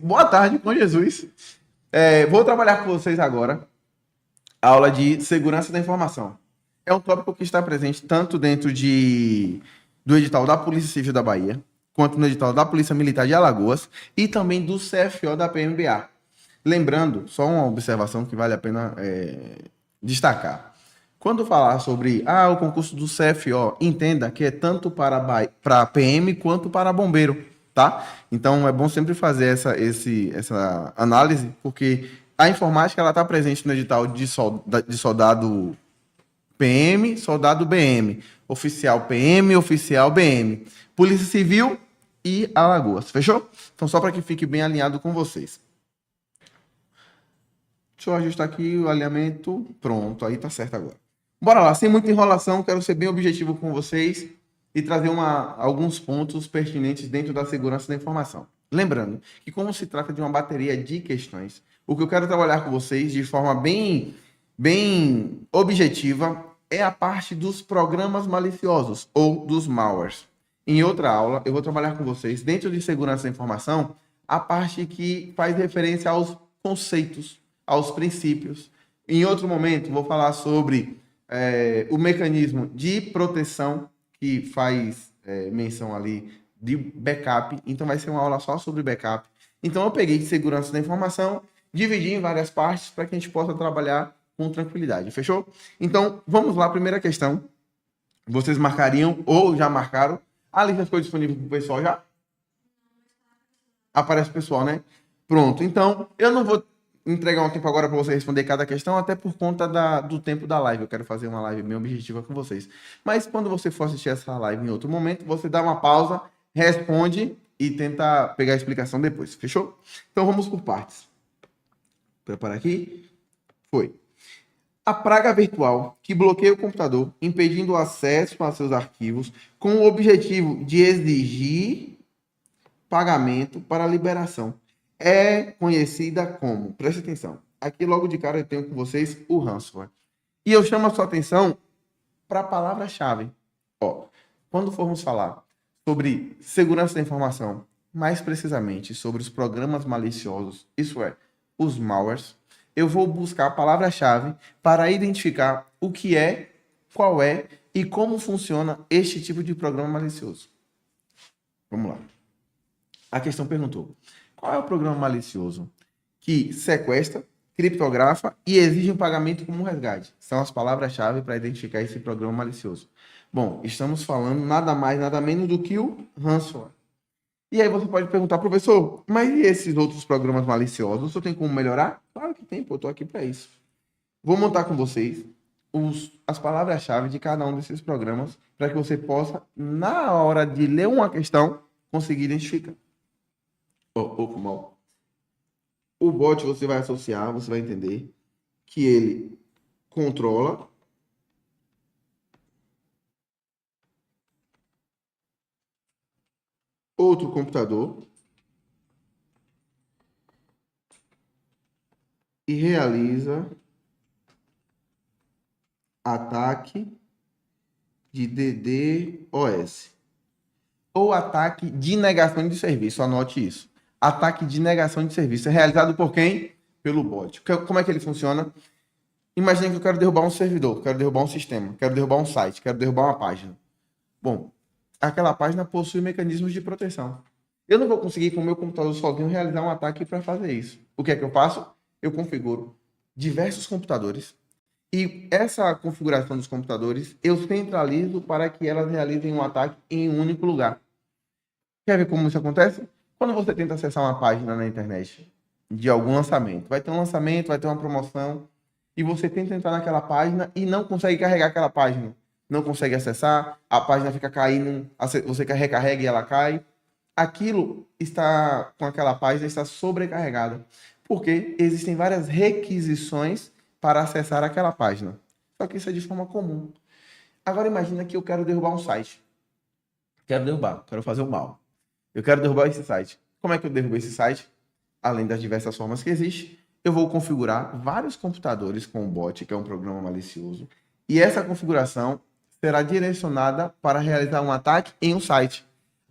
Boa tarde com Jesus. Vou trabalhar com vocês agora a aula de segurança da informação. É um tópico que está presente tanto dentro do edital da Polícia Civil da Bahia, quanto no edital da Polícia Militar de Alagoas e também do CFO da PMBA. Lembrando, só uma observação que vale a pena destacar. Quando falar sobre o concurso do CFO, entenda que é tanto para PM quanto para bombeiro, tá? Então é bom sempre fazer essa análise, porque a informática ela está presente no edital de soldado PM, soldado BM, oficial PM, oficial BM, Polícia Civil e Alagoas, fechou? Então só para que fique bem alinhado com vocês. Deixa eu ajustar aqui o alinhamento, pronto, aí tá certo agora. Bora lá, sem muita enrolação, quero ser bem objetivo com vocês e trazer alguns pontos pertinentes dentro da segurança da informação. Lembrando que como se trata de uma bateria de questões, o que eu quero trabalhar com vocês de forma bem objetiva é a parte dos programas maliciosos ou dos malwares. Em outra aula, eu vou trabalhar com vocês, dentro de segurança da informação, a parte que faz referência aos conceitos, aos princípios. Em outro momento, vou falar sobre o mecanismo de proteção, que faz menção ali de backup. Então, vai ser uma aula só sobre backup. Então, eu peguei de segurança da informação, dividi em várias partes para que a gente possa trabalhar com tranquilidade. Fechou? Então, vamos lá. Primeira questão. Vocês marcariam ou já marcaram? A lista ficou disponível para o pessoal já? Aparece o pessoal, né? Pronto. Então, eu não vou entregar um tempo agora para você responder cada questão, até por conta do tempo da live. Eu quero fazer uma live bem objetiva com vocês. Mas quando você for assistir essa live em outro momento, você dá uma pausa, responde e tenta pegar a explicação depois. Fechou? Então vamos por partes. Preparar aqui. Foi. A praga virtual que bloqueia o computador, impedindo o acesso a seus arquivos, com o objetivo de exigir pagamento para a liberação, é conhecida como, preste atenção, aqui logo de cara eu tenho com vocês o ransomware. E eu chamo a sua atenção para a palavra-chave. Quando formos falar sobre segurança da informação, mais precisamente sobre os programas maliciosos, isso é, os malwares, eu vou buscar a palavra-chave para identificar o que é, qual é e como funciona este tipo de programa malicioso. Vamos lá. A questão perguntou: qual é o programa malicioso que sequestra, criptografa e exige um pagamento como um resgate? São as palavras-chave para identificar esse programa malicioso. Bom, estamos falando nada mais, nada menos do que o ransomware. E aí você pode perguntar, professor, mas e esses outros programas maliciosos? O senhor tem como melhorar? Claro que tem, eu estou aqui para isso. Vou montar com vocês as palavras-chave de cada um desses programas para que você possa, na hora de ler uma questão, conseguir identificar. O bot você vai associar, você vai entender que ele controla outro computador e realiza ataque de DDoS ou ataque de negação de serviço. Anote isso. Ataque de negação de serviço é realizado por quem? Pelo bot. Como é que ele funciona? Imagine que eu quero derrubar um servidor, quero derrubar um sistema, quero derrubar um site, quero derrubar uma página. Bom, aquela página possui mecanismos de proteção. Eu não vou conseguir com o meu computador sozinho realizar um ataque para fazer isso. O que é que eu faço? Eu configuro diversos computadores e essa configuração dos computadores eu centralizo para que elas realizem um ataque em um único lugar. Quer ver como isso acontece? Quando você tenta acessar uma página na internet de algum lançamento, vai ter um lançamento, vai ter uma promoção, e você tenta entrar naquela página e não consegue carregar aquela página. Não consegue acessar, a página fica caindo, você recarrega e ela cai. Aquilo está, com aquela página, está sobrecarregada. Porque existem várias requisições para acessar aquela página. Só que isso é de forma comum. Agora imagina que eu quero derrubar um site. Quero fazer o mal. Eu quero derrubar esse site. Como é que eu derrubo esse site? Além das diversas formas que existem, eu vou configurar vários computadores com o bot, que é um programa malicioso, e essa configuração será direcionada para realizar um ataque em um site.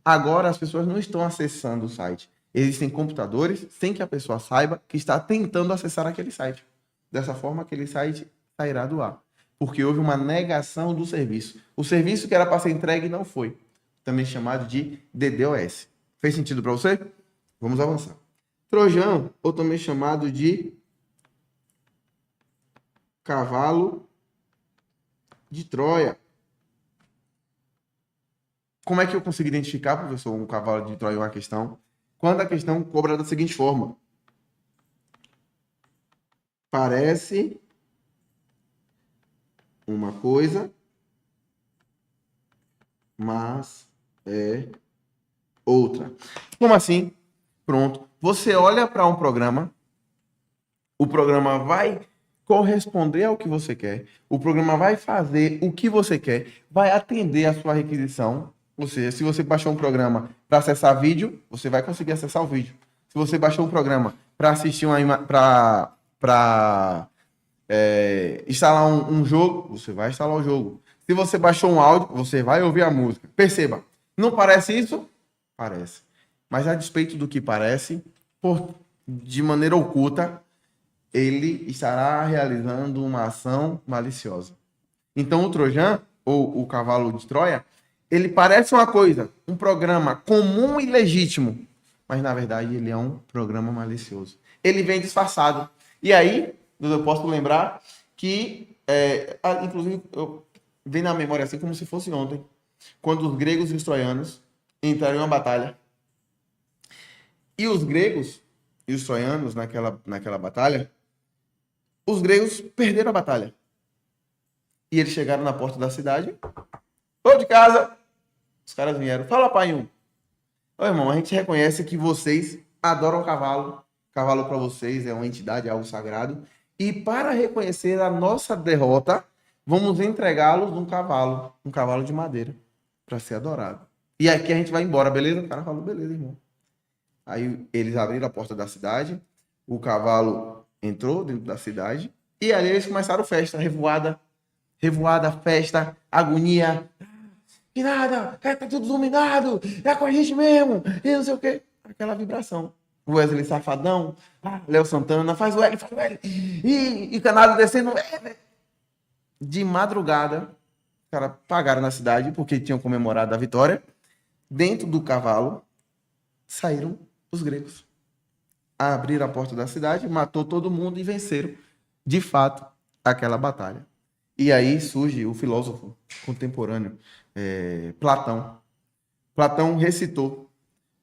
Agora as pessoas não estão acessando o site, Existem computadores sem que a pessoa saiba que está tentando acessar aquele site. Dessa forma, aquele site sairá do ar. Porque houve uma negação do serviço. O serviço que era para ser entregue não foi. Também chamado de DDoS. Fez sentido para você? Vamos avançar. Trojan, ou também chamado de cavalo de Troia. Como é que eu consigo identificar, professor, um cavalo de Troia em uma questão? Quando a questão cobra da seguinte forma. Parece uma coisa, mas é outra. Como assim? Pronto. Você olha para um programa, o programa vai corresponder ao que você quer, o programa vai fazer o que você quer, vai atender a sua requisição. Ou seja, se você baixou um programa para acessar vídeo, você vai conseguir acessar o vídeo. Se você baixou um programa para assistir instalar um jogo, você vai instalar o jogo. Se você baixou um áudio, você vai ouvir a música. Perceba, não parece isso? Parece. Mas a despeito do que parece, de maneira oculta, ele estará realizando uma ação maliciosa. Então o Trojan, ou o cavalo de Troia, ele parece uma coisa, um programa comum e legítimo, mas na verdade ele é um programa malicioso. Ele vem disfarçado. E aí, eu posso lembrar que, inclusive, vem na memória assim como se fosse ontem, quando os gregos e os troianos entraram em uma batalha. E os gregos e os troianos, naquela batalha, os gregos perderam a batalha. E eles chegaram na porta da cidade. Ô, de casa! Os caras vieram. Fala, pai um. Ô, irmão, a gente reconhece que vocês adoram cavalo. Cavalo para vocês é uma entidade, é algo sagrado. E para reconhecer a nossa derrota, vamos entregá-los um cavalo de madeira, para ser adorado. E aqui a gente vai embora, beleza? O cara falou, beleza, irmão. Aí eles abriram a porta da cidade, o cavalo entrou dentro da cidade, e ali eles começaram festa, revoada, festa, agonia. Que nada, tá tudo dominado, é com a gente mesmo, e não sei o quê. Aquela vibração. Wesley Safadão, Léo Santana, faz o L, e Canado descendo. De madrugada, os caras pagaram na cidade, porque tinham comemorado a vitória. Dentro do cavalo, saíram os gregos. Abriram a porta da cidade, matou todo mundo e venceram, de fato, aquela batalha. E aí surge o filósofo contemporâneo, Platão. Platão recitou: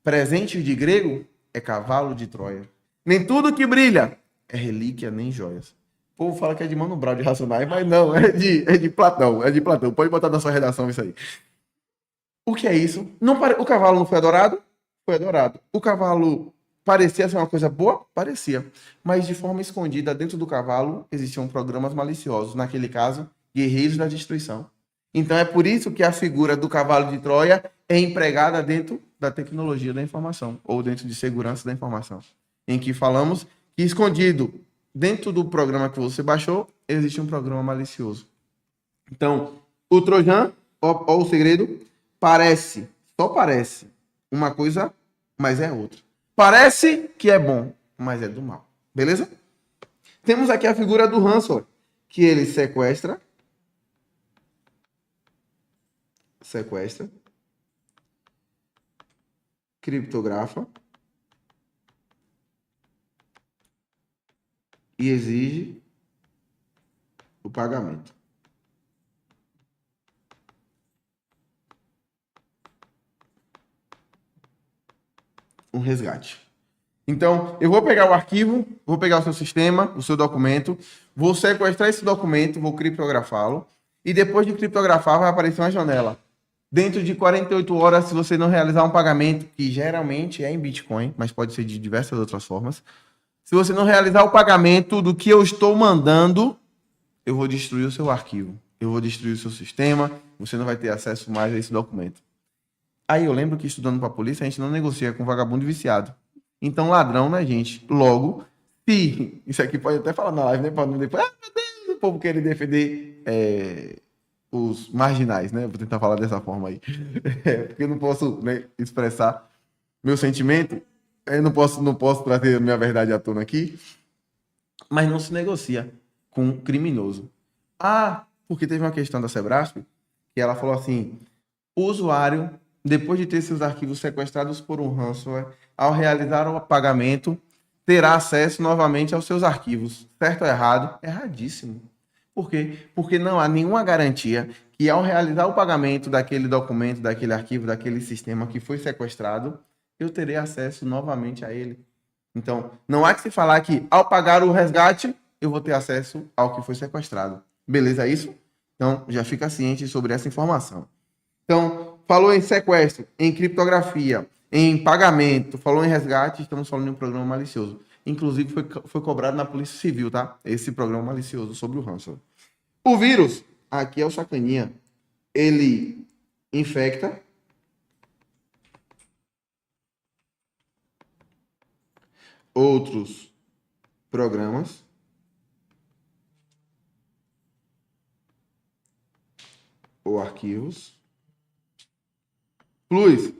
presente de grego é cavalo de Troia. Nem tudo que brilha é relíquia nem joias. O povo fala que é de Mano Brown, de Racionais, mas não, é de Platão. É de Platão. Pode botar na sua redação isso aí. O que é isso? O cavalo não foi adorado? Foi adorado. O cavalo parecia ser uma coisa boa? Parecia. Mas de forma escondida, dentro do cavalo, existiam programas maliciosos. Naquele caso, guerreiros da destruição. Então é por isso que a figura do cavalo de Troia é empregada dentro da tecnologia da informação, ou dentro de segurança da informação, em que falamos que escondido dentro do programa que você baixou, existe um programa malicioso. Então, o Trojan, ó o segredo, só parece uma coisa, mas é outra. Parece que é bom, mas é do mal. Beleza? Temos aqui a figura do Ransomware, que ele sequestra, criptografa e exige o pagamento. Um resgate. Então, eu vou pegar o arquivo, vou pegar o seu sistema, o seu documento, vou sequestrar esse documento, vou criptografá-lo, e depois de criptografar vai aparecer uma janela. Dentro de 48 horas, se você não realizar um pagamento, que geralmente é em Bitcoin, mas pode ser de diversas outras formas, se você não realizar o pagamento do que eu estou mandando, eu vou destruir o seu arquivo, eu vou destruir o seu sistema, você não vai ter acesso mais a esse documento. Aí eu lembro que estudando para a polícia, a gente não negocia com vagabundo viciado. Então ladrão não é gente. Logo, se... Isso aqui pode até falar na live, né? Para não depois... meu Deus, o povo querer defender os marginais, né? Vou tentar falar dessa forma aí. Porque eu não posso, né, expressar meu sentimento. Eu não posso trazer minha verdade à tona aqui, mas não se negocia com um criminoso. Ah, porque teve uma questão da Sebrasp, que ela falou assim, o usuário, depois de ter seus arquivos sequestrados por um ransomware, ao realizar o pagamento, terá acesso novamente aos seus arquivos. Certo ou errado? Erradíssimo. Por quê? Porque não há nenhuma garantia que ao realizar o pagamento daquele documento, daquele arquivo, daquele sistema que foi sequestrado, eu terei acesso novamente a ele. Então, não há que se falar que ao pagar o resgate, eu vou ter acesso ao que foi sequestrado. Beleza isso? Então, já fica ciente sobre essa informação. Então, falou em sequestro, em criptografia, em pagamento, falou em resgate, estamos falando de um programa malicioso. Inclusive, foi cobrado na Polícia Civil, tá? Esse programa malicioso sobre o ransomware. O vírus, aqui é o sacaninha, ele infecta outros programas ou arquivos. Plus,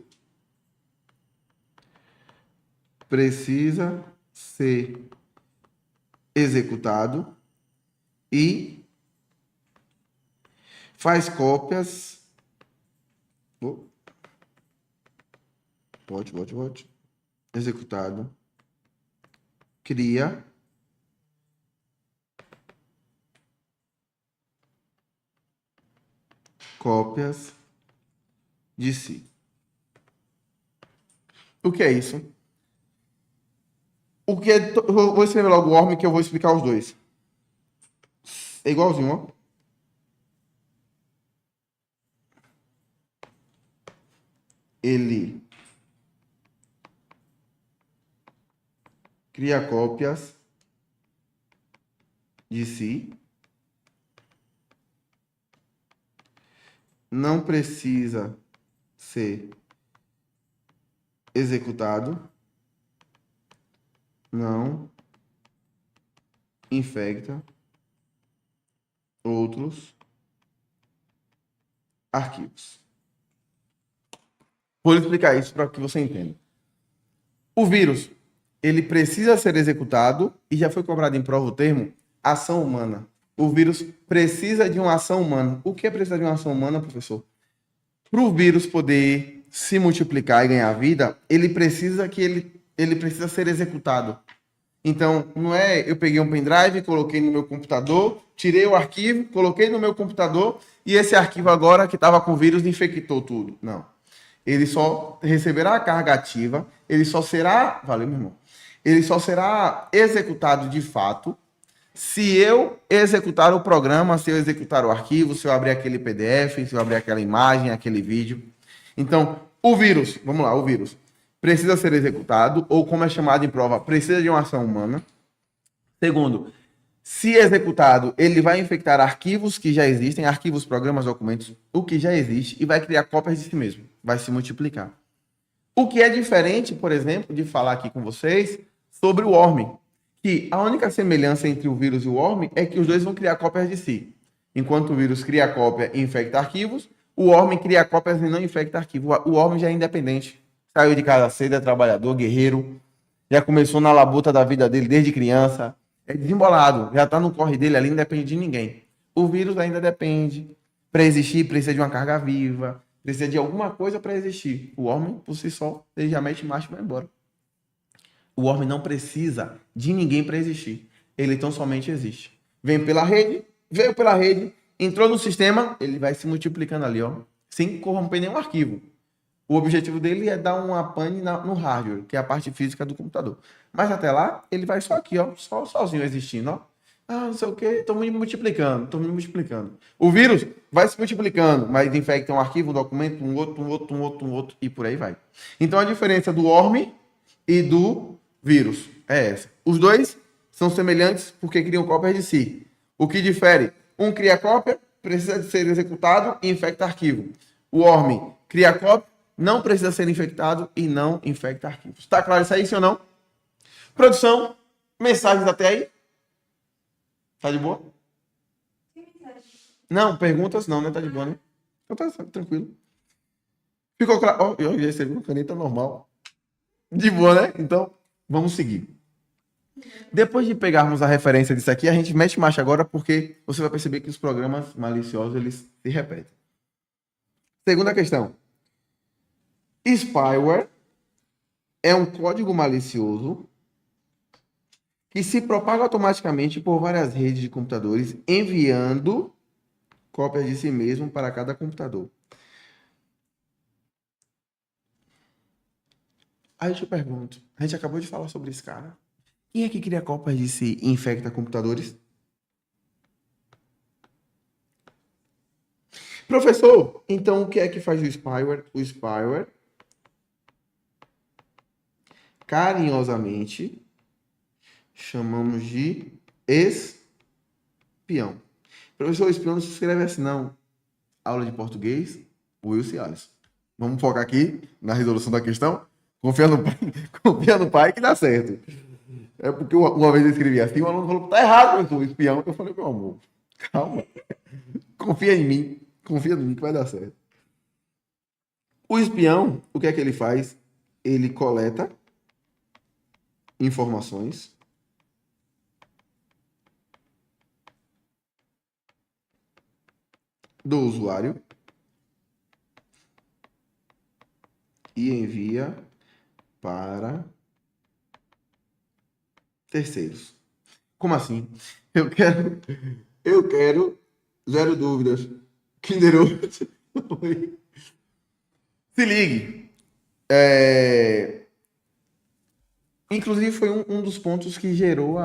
precisa ser executado e faz cópias. Volte. Executado. Cria. Cópias de si. O que é isso? O que é. Vou escrever logo o ORM que eu vou explicar os dois. É igualzinho, ó. Ele cria cópias de si. Não precisa ser executado. Não infecta outros arquivos. Vou explicar isso para que você entenda. O vírus, ele precisa ser executado e já foi cobrado em prova o termo ação humana. O vírus precisa de uma ação humana. O que é precisar de uma ação humana, professor? Para o vírus poder se multiplicar e ganhar vida, ele precisa ser executado. Então, não é eu peguei um pendrive, coloquei no meu computador, tirei o arquivo, coloquei no meu computador e esse arquivo agora que estava com vírus infectou tudo. Não. Ele só receberá a carga ativa, ele só será, valeu, meu irmão. Ele só será executado de fato se eu executar o programa, se eu executar o arquivo, se eu abrir aquele PDF, se eu abrir aquela imagem, aquele vídeo. Então, o vírus, vamos lá, o vírus precisa ser executado, ou como é chamado em prova, precisa de uma ação humana. Segundo, se executado, ele vai infectar arquivos que já existem, arquivos, programas, documentos, o que já existe, e vai criar cópias de si mesmo, vai se multiplicar. O que é diferente, por exemplo, de falar aqui com vocês sobre o worm, que a única semelhança entre o vírus e o worm é que os dois vão criar cópias de si. Enquanto o vírus cria cópia e infecta arquivos, o worm cria cópias e não infecta arquivos. O worm já é independente. Saiu de casa cedo, é trabalhador, guerreiro, já começou na labuta da vida dele desde criança, é desembolado, já está no corre dele ali, não depende de ninguém. O vírus ainda depende. Para existir, precisa de uma carga viva, precisa de alguma coisa para existir. O homem, por si só, ele já mete marcha e vai embora. O homem não precisa de ninguém para existir. Ele tão somente existe. Vem pela rede, veio pela rede, entrou no sistema, ele vai se multiplicando ali, ó, sem corromper nenhum arquivo. O objetivo dele é dar uma pane no hardware, que é a parte física do computador. Mas até lá, ele vai só aqui, ó, só sozinho existindo, ó. Ah, não sei o que, estou me multiplicando. O vírus vai se multiplicando, mas infecta um arquivo, um documento, um outro, e por aí vai. Então a diferença do worm e do vírus é essa. Os dois são semelhantes porque criam cópias de si. O que difere? Um cria cópia, precisa de ser executado e infecta arquivo. O worm cria cópia, não precisa ser infectado e não infecta arquivos. Está claro isso aí, sim ou não? Produção, mensagens até aí? Tá de boa? Não, perguntas não, né? Tá de boa, né? Então tá tranquilo. Ficou claro? Ó, eu recebi uma caneta normal. De boa, né? Então, vamos seguir. Depois de pegarmos a referência disso aqui, a gente mete marcha agora porque você vai perceber que os programas maliciosos, eles se repetem. Segunda questão. Spyware é um código malicioso que se propaga automaticamente por várias redes de computadores, enviando cópias de si mesmo para cada computador. Aí eu te pergunto, a gente acabou de falar sobre esse cara. Quem é que cria cópias de si e infecta computadores? Professor, então o que é que faz o spyware? O spyware, carinhosamente, chamamos de espião. Professor, espião não se escreve assim, não. Aula de português, Wilson Alisson. Vamos focar aqui na resolução da questão? Confia no pai, confia no pai que dá certo. É porque uma vez eu escrevi assim, o aluno falou, tá errado, professor, espião. Eu falei, meu amor, calma. Confia em mim que vai dar certo. O espião, o que é que ele faz? Ele coleta informações do usuário e envia para terceiros. Como assim? Eu quero, eu quero, zero dúvidas. Kinder Ovo. Se ligue. Inclusive foi um dos pontos que gerou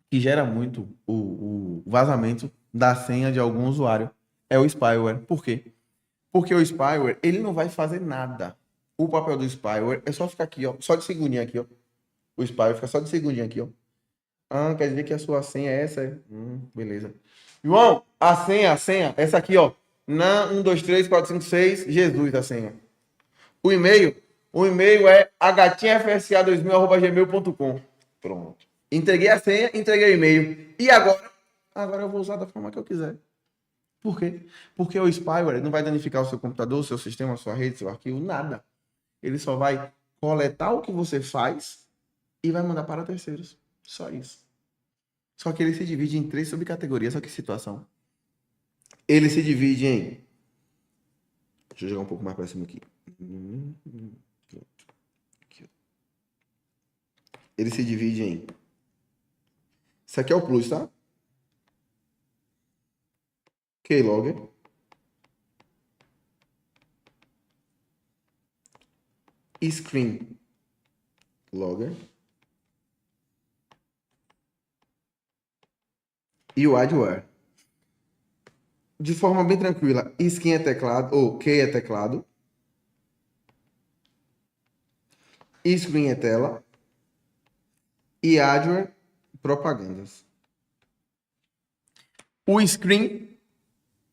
que gera muito o vazamento da senha de algum usuário. É o spyware. Por quê? Porque o spyware, ele não vai fazer nada. O papel do spyware é só ficar aqui, ó, só de segundinho aqui, ó. O spyware fica só de segundinho aqui, ó. Ah, quer dizer que a sua senha é essa? Beleza. João, a senha, essa aqui, ó. Na 1, 2, 3, 4, 5, 6, Jesus, a senha. O e-mail, o e-mail é agatinhafsa2000@gmail.com. Pronto. Entreguei a senha, entreguei o e-mail. E agora? Agora eu vou usar da forma que eu quiser. Por quê? Porque o spyware não vai danificar o seu computador, o seu sistema, a sua rede, seu arquivo, nada. Ele só vai coletar o que você faz e vai mandar para terceiros. Só isso. Só que ele se divide em 3 subcategorias. Olha que situação. Ele se divide em. Deixa eu jogar um pouco mais para cima aqui. Ele se divide em. Isso aqui é o plus, tá? Keylogger. Screen Logger. E o adware. De forma bem tranquila, skin é teclado, ou key é teclado. Screen é tela. E adware, propagandas. O screen,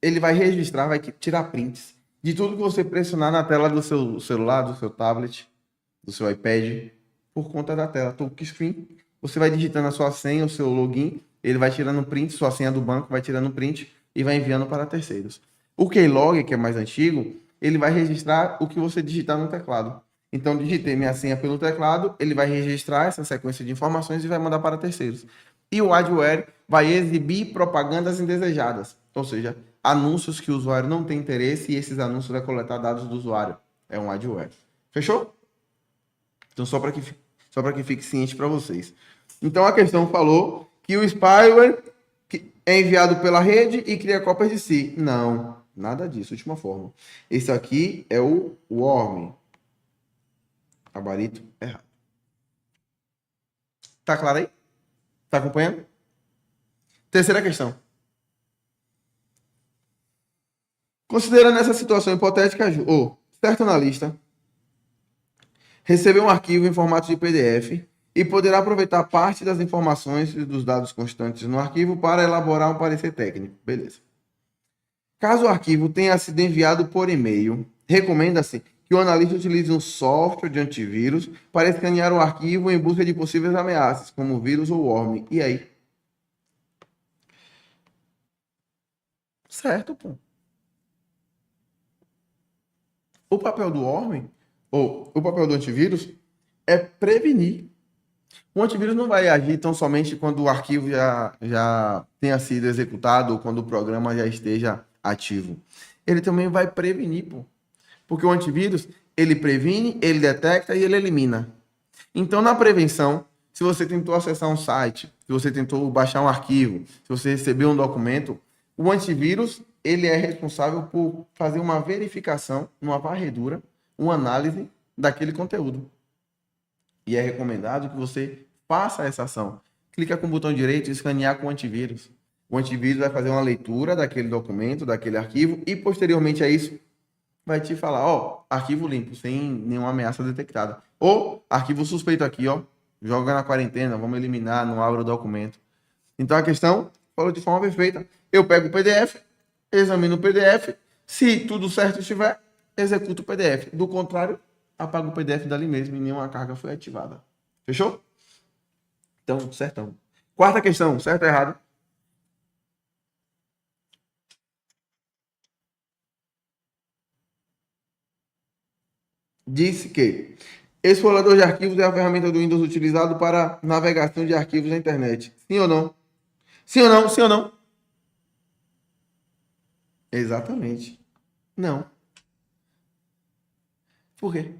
ele vai registrar, vai tirar prints de tudo que você pressionar na tela do seu celular, do seu tablet, do seu iPad, por conta da tela. Touchscreen, você vai digitando a sua senha, o seu login, ele vai tirando print, sua senha do banco, vai tirando print e vai enviando para terceiros. O Keylogger, que é mais antigo, ele vai registrar o que você digitar no teclado. Então, digitei minha senha pelo teclado, ele vai registrar essa sequência de informações e vai mandar para terceiros. E o adware vai exibir propagandas indesejadas, ou seja, anúncios que o usuário não tem interesse e esses anúncios vai coletar dados do usuário. É um adware. Fechou? Então, só para que fique ciente para vocês. Então, a questão falou que o spyware é enviado pela rede e cria cópias de si. Não, nada disso. Última forma. Esse aqui é o worm. Gabarito errado. Tá claro aí? Tá acompanhando? Terceira questão. Considerando essa situação hipotética, o certo analista recebeu um arquivo em formato de PDF e poderá aproveitar parte das informações e dos dados constantes no arquivo para elaborar um parecer técnico. Beleza. Caso o arquivo tenha sido enviado por e-mail, recomenda-se que o analista utilize um software de antivírus para escanear o arquivo em busca de possíveis ameaças, como vírus ou worm. E aí? Certo, pô. O papel do worm ou o papel do antivírus é prevenir. O antivírus não vai agir tão somente quando o arquivo já tenha sido executado ou quando o programa já esteja ativo. Ele também vai prevenir, pô. Porque o antivírus, ele previne, ele detecta e ele elimina. Então, na prevenção, se você tentou acessar um site, se você tentou baixar um arquivo, se você recebeu um documento, o antivírus, ele é responsável por fazer uma verificação, uma varredura, uma análise daquele conteúdo. E é recomendado que você faça essa ação. Clica com o botão direito e escanear com o antivírus. O antivírus vai fazer uma leitura daquele documento, daquele arquivo, e posteriormente a isso, vai te falar, ó, arquivo limpo, sem nenhuma ameaça detectada. Ou arquivo suspeito aqui, ó, joga na quarentena, vamos eliminar, não abra o documento. Então a questão falou de forma perfeita. Eu pego o PDF, examino o PDF, se tudo certo estiver, executo o PDF. Do contrário, apago o PDF dali mesmo e nenhuma carga foi ativada. Fechou? Então, certão. Quarta questão, certo ou errado? Disse que explorador de arquivos é a ferramenta do Windows utilizado para navegação de arquivos na internet. Sim ou não? Sim ou não? Sim ou não? Exatamente. Não. Por quê?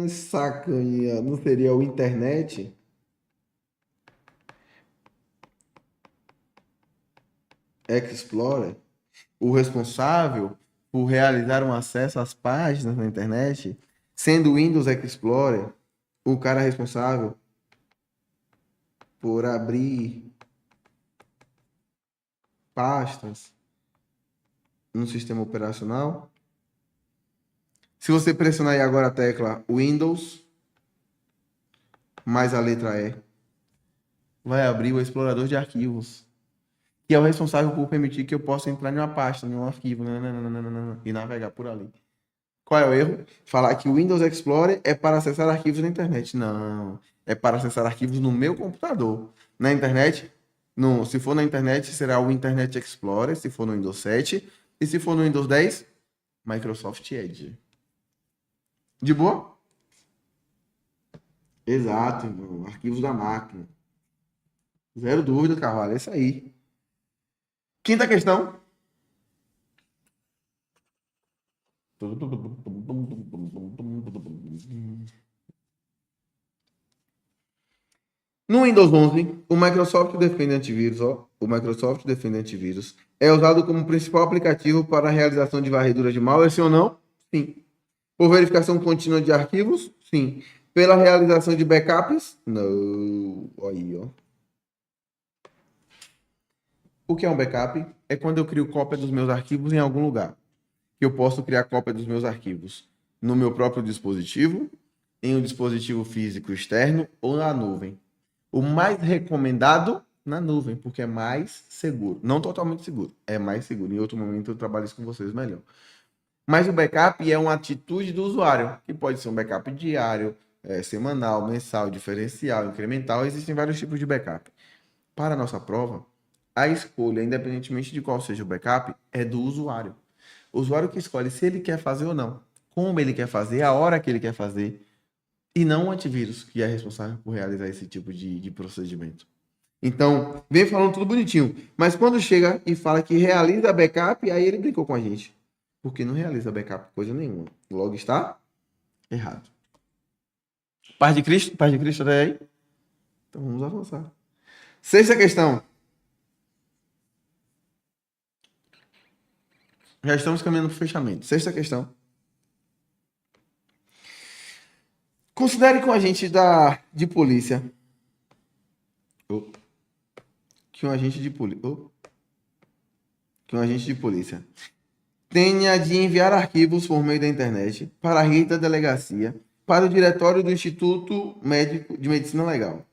Sacaninha. Não seria o Internet Explorer o responsável por realizar um acesso às páginas na internet, sendo o Windows Explorer o cara responsável por abrir pastas no sistema operacional? Se você pressionar aí agora a tecla Windows mais a letra E, vai abrir o explorador de arquivos, que é o responsável por permitir que eu possa entrar em uma pasta, em um arquivo, e navegar por ali. Qual é o erro? Falar que o Windows Explorer é para acessar arquivos na internet. Não, é para acessar arquivos no meu computador. Na internet, no, se for na internet, será o Internet Explorer, se for no Windows 7. E se for no Windows 10, Microsoft Edge. De boa? Exato, irmão. Arquivos da máquina. Zero dúvida, Carvalho. É isso aí. Quinta questão. No Windows 11, o Microsoft Defender Antivírus, ó, o Microsoft Defender Antivírus é usado como principal aplicativo para a realização de varredura de malware, sim ou não? Sim. Por verificação contínua de arquivos? Sim. Pela realização de backups? Não. Aí, ó. O que é um backup? É quando eu crio cópia dos meus arquivos em algum lugar. Eu posso criar cópia dos meus arquivos no meu próprio dispositivo, em um dispositivo físico externo ou na nuvem. O mais recomendado na nuvem, porque é mais seguro. Não totalmente seguro, é mais seguro. Em outro momento eu trabalho isso com vocês melhor. Mas o backup é uma atitude do usuário, que pode ser um backup diário, semanal, mensal, diferencial, incremental. Existem vários tipos de backup. Para a nossa prova, a escolha, independentemente de qual seja o backup, é do usuário. O usuário que escolhe se ele quer fazer ou não, como ele quer fazer, a hora que ele quer fazer, e não o antivírus, que é responsável por realizar esse tipo de procedimento. Então, vem falando tudo bonitinho, mas quando chega e fala que realiza backup, aí ele brincou com a gente. Porque não realiza backup coisa nenhuma. Logo está errado. Paz de Cristo até aí? Então vamos avançar. Sexta questão. Já estamos caminhando para o fechamento. Sexta questão. Considere com a gente de polícia que um agente de polícia tenha de enviar arquivos por meio da internet para a rede da delegacia para o diretório do Instituto Médico de Medicina Legal,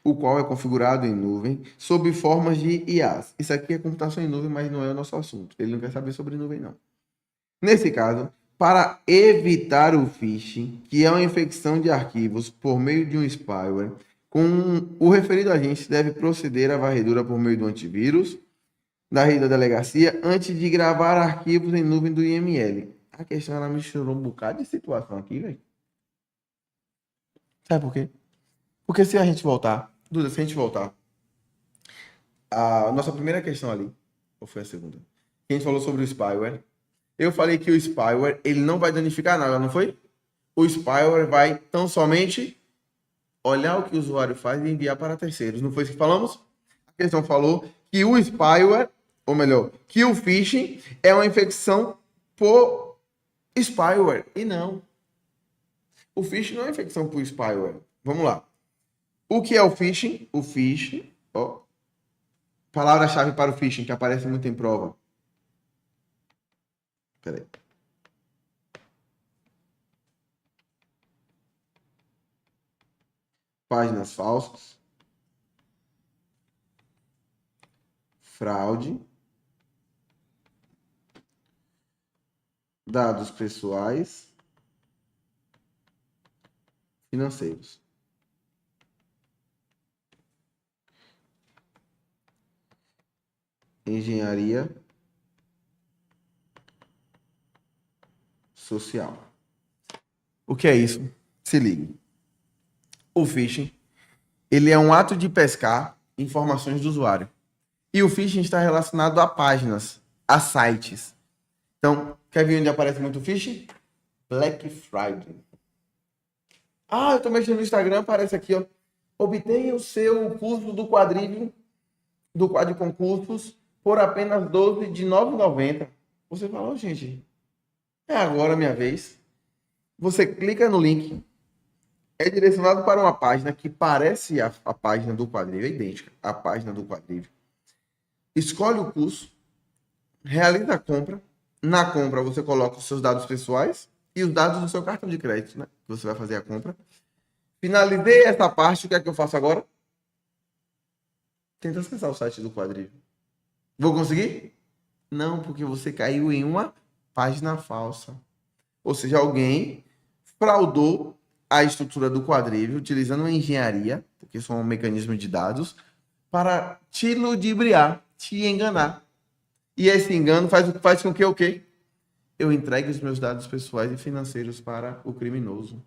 o qual é configurado em nuvem sob formas de IaaS. Isso aqui é computação em nuvem, mas não é o nosso assunto. Ele não quer saber sobre nuvem, não. Nesse caso, para evitar o phishing, que é uma infecção de arquivos por meio de um spyware, com o referido agente deve proceder à varredura por meio do antivírus, da rede da delegacia antes de gravar arquivos em nuvem do IML. A questão, ela misturou um bocado de situação aqui, velho. Sabe por quê? Porque se a gente voltar, Duda, se a gente voltar, a nossa primeira questão ali, ou foi a segunda? A gente falou sobre o spyware. Eu falei que o spyware, ele não vai danificar nada, não foi? O spyware vai tão somente olhar o que o usuário faz e enviar para terceiros. Não foi isso que falamos? A questão falou que o spyware, ou melhor, que o phishing é uma infecção por spyware. E não. O phishing não é infecção por spyware. Vamos lá. O que é o phishing? O phishing, ó, palavra-chave para o phishing que aparece muito em prova. Peraí. Páginas falsas, fraude, dados pessoais, financeiros. Engenharia social. O que é isso? Se ligue. O phishing, ele é um ato de pescar informações do usuário. E o phishing está relacionado a páginas, a sites. Então, quer ver onde aparece muito phishing? Black Friday. Ah, eu estou mexendo no Instagram, aparece aqui, ó. Obtenha o seu curso do quadrilho, do quadro de concursos, por apenas 12 de R$ 9,90. Você fala, oh, gente, é agora a minha vez. Você clica no link, é direcionado para uma página que parece a página do quadrilho, é idêntica à página do quadrilho. Escolhe o curso, realiza a compra. Na compra, você coloca os seus dados pessoais e os dados do seu cartão de crédito, né? Que você vai fazer a compra. Finalizei essa parte, o que é que eu faço agora? Tenta acessar o site do quadrilho. Vou conseguir? Não, porque você caiu em uma página falsa. Ou seja, alguém fraudou a estrutura do quadrilho utilizando uma engenharia, porque são um mecanismo de dados, para te ludibriar, te enganar. E esse engano faz com que o quê? Eu entregue os meus dados pessoais e financeiros para o criminoso.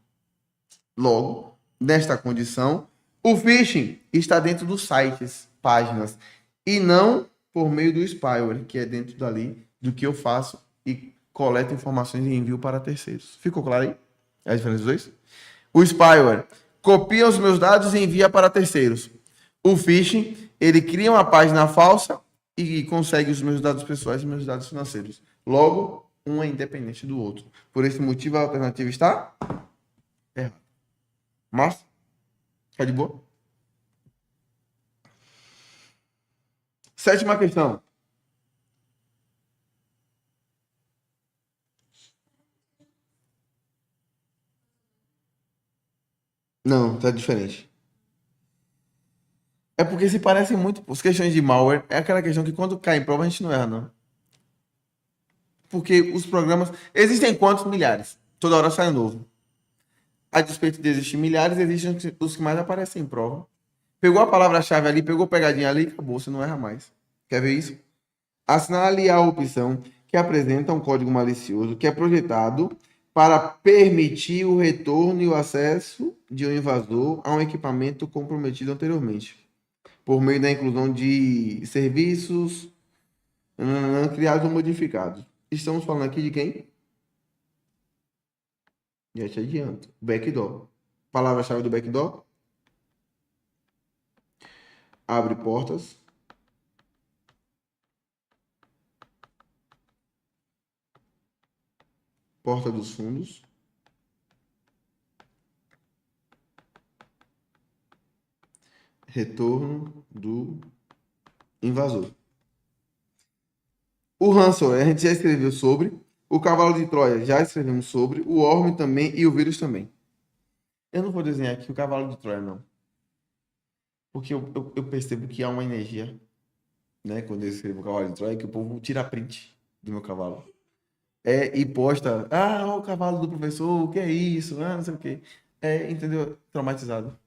Logo, nesta condição, o phishing está dentro dos sites, páginas, e não por meio do spyware, que é dentro dali do que eu faço e coleto informações e envio para terceiros. Ficou claro aí? A diferença dos dois? O spyware copia os meus dados e envia para terceiros. O phishing, ele cria uma página falsa e consegue os meus dados pessoais e meus dados financeiros. Logo, um é independente do outro. Por esse motivo, a alternativa está errada. Mas, tá de boa? Sétima questão. Não, tá diferente. É porque se parecem muito. As questões de malware é aquela questão que quando cai em prova a gente não erra, não. Porque os programas. Existem quantos? Milhares. Toda hora sai um novo. A despeito de existir milhares, existem os que mais aparecem em prova. Pegou a palavra-chave ali, pegou pegadinha ali, acabou, você não erra mais. Quer ver isso? Assinale a opção que apresenta um código malicioso que é projetado para permitir o retorno e o acesso de um invasor a um equipamento comprometido anteriormente, por meio da inclusão de serviços criados ou modificados. Estamos falando aqui de quem? Já te adianto. Backdoor. Palavra-chave do backdoor? Abre portas. Porta dos fundos. Retorno do invasor. O ransomware a gente já escreveu sobre. O cavalo de Troia já escrevemos sobre. O Worm também e o vírus também. Eu não vou desenhar aqui o cavalo de Troia, não. Porque eu percebo que há uma energia, né? Quando eu escrevo o cavalo de Troia, que o povo tira print do meu cavalo. E posta, o cavalo do professor, o que é isso? Não sei o quê. Entendeu? Traumatizado.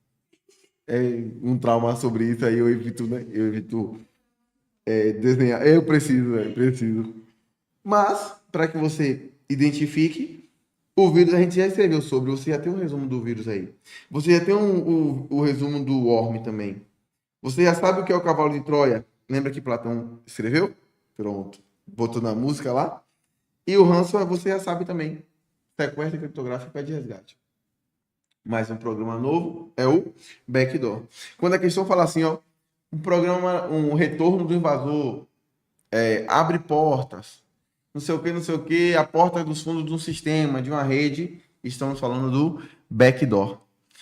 Um trauma sobre isso aí, eu evito, né? Eu evito desenhar. Eu preciso, velho, preciso. Mas, para que você identifique, o vírus a gente já escreveu sobre. Você já tem um resumo do vírus aí. Você já tem o resumo do worm também. Você já sabe o que é o cavalo de Troia? Lembra que Platão escreveu? Pronto. Botou na música lá. E o ransomware você já sabe também. Sequestro criptográfico é de resgate. Mais um programa novo é o backdoor. Quando a questão fala assim, ó, um programa, um retorno do invasor, abre portas, não sei o que, não sei o que, a porta dos fundos de um sistema, de uma rede, estamos falando do backdoor.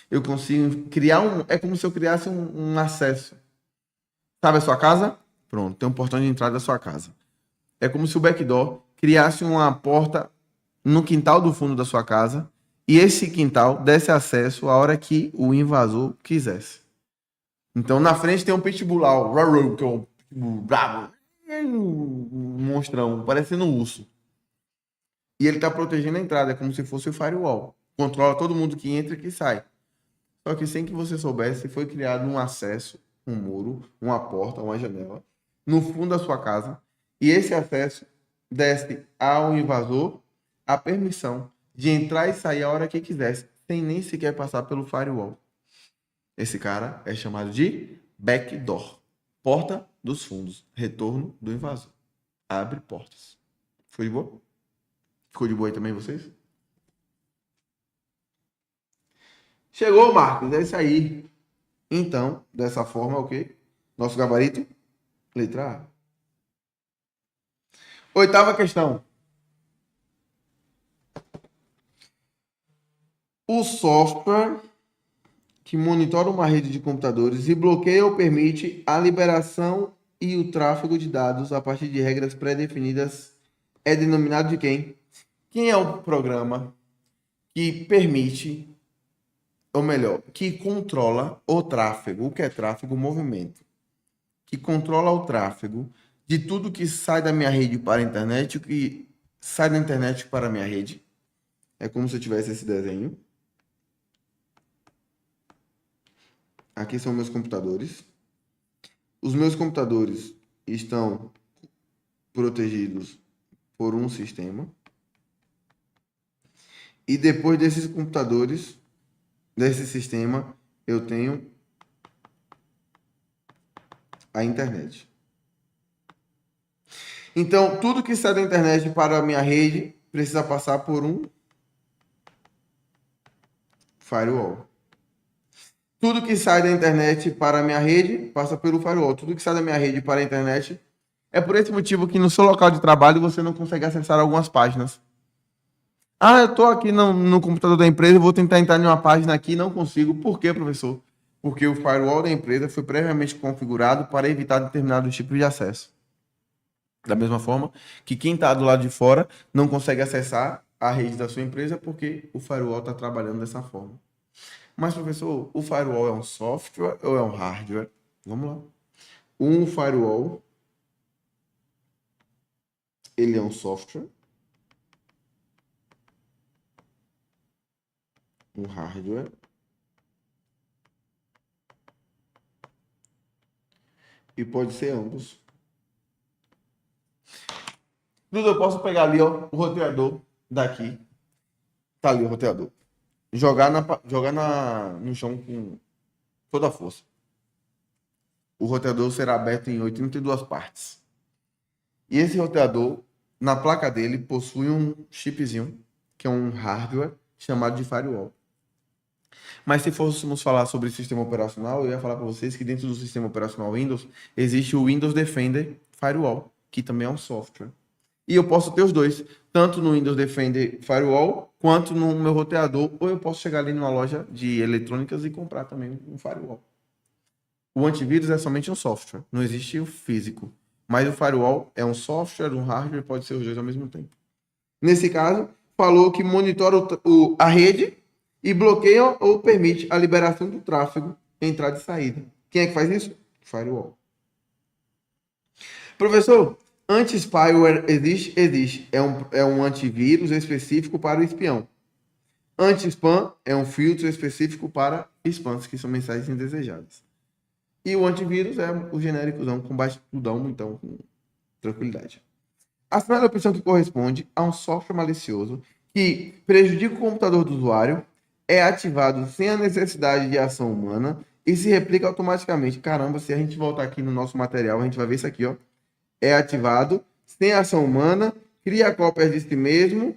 Eu consigo criar é como se eu criasse um acesso. Sabe a sua casa? Pronto, tem um portão de entrada da sua casa. É como se o backdoor criasse uma porta no quintal do fundo da sua casa e esse quintal desse acesso a hora que o invasor quisesse. Então, na frente tem um pitbull lá, o que é um pitbull brabo, um monstrão, parecendo um urso. E ele está protegendo a entrada, é como se fosse o firewall. Controla todo mundo que entra e que sai. Só que sem que você soubesse, foi criado um acesso, um muro, uma porta, uma janela, no fundo da sua casa. E esse acesso desse ao invasor a permissão de entrar e sair a hora que quisesse, sem nem sequer passar pelo firewall. Esse cara é chamado de backdoor. Porta dos fundos. Retorno do invasor. Abre portas. Ficou de boa? Ficou de boa aí também vocês? Chegou, Marcos. É isso aí. Então, dessa forma, o quê? Nosso gabarito? Letra A. Oitava questão. O software que monitora uma rede de computadores e bloqueia ou permite a liberação e o tráfego de dados a partir de regras pré-definidas é denominado de quem? Quem é o programa que permite, ou melhor, que controla o tráfego? O que é tráfego? Movimento. Que controla o tráfego de tudo que sai da minha rede para a internet, o que sai da internet para a minha rede. É como se eu tivesse esse desenho. Aqui são meus computadores. Os meus computadores estão protegidos por um sistema. E depois desses computadores, desse sistema, eu tenho a internet. Então, tudo que sai da internet para a minha rede precisa passar por um firewall. Tudo que sai da internet para a minha rede passa pelo firewall. Tudo que sai da minha rede para a internet. É por esse motivo que no seu local de trabalho você não consegue acessar algumas páginas. Ah, eu estou aqui no computador da empresa, vou tentar entrar em uma página aqui e não consigo. Por quê, professor? Porque o firewall da empresa foi previamente configurado para evitar determinados tipos de acesso. Da mesma forma que quem está do lado de fora não consegue acessar a rede da sua empresa porque o firewall está trabalhando dessa forma. Mas, professor, o firewall é um software ou é um hardware? Vamos lá. Um firewall, ele é um software. Um hardware. E pode ser ambos. Dudu, eu posso pegar ali, ó, o roteador daqui. Tá ali o roteador. Jogar no chão com toda a força. O roteador será aberto em 82 partes. E esse roteador, na placa dele, possui um chipzinho, que é um hardware chamado de firewall. Mas se fôssemos falar sobre sistema operacional, eu ia falar para vocês que dentro do sistema operacional Windows, existe o Windows Defender Firewall, que também é um software. E eu posso ter os dois, tanto no Windows Defender Firewall, quanto no meu roteador, ou eu posso chegar ali numa loja de eletrônicas e comprar também um firewall. O antivírus é somente um software, não existe o físico. Mas o firewall é um software, um hardware, pode ser os dois ao mesmo tempo. Nesse caso, falou que monitora a rede e bloqueia ou permite a liberação do tráfego, entrada e saída. Quem é que faz isso? Firewall. Professor, anti-spyware existe? Existe. É um antivírus específico para o espião. Anti-spam é um filtro específico para spams, que são mensagens indesejadas. E o antivírus é o genéricozão com baixo tudão, então com tranquilidade. Assinale a opção que corresponde a um software malicioso que prejudica o computador do usuário, é ativado sem a necessidade de ação humana e se replica automaticamente. Caramba, se a gente voltar aqui no nosso material, a gente vai ver isso aqui, ó. É ativado sem ação humana, cria cópias de si mesmo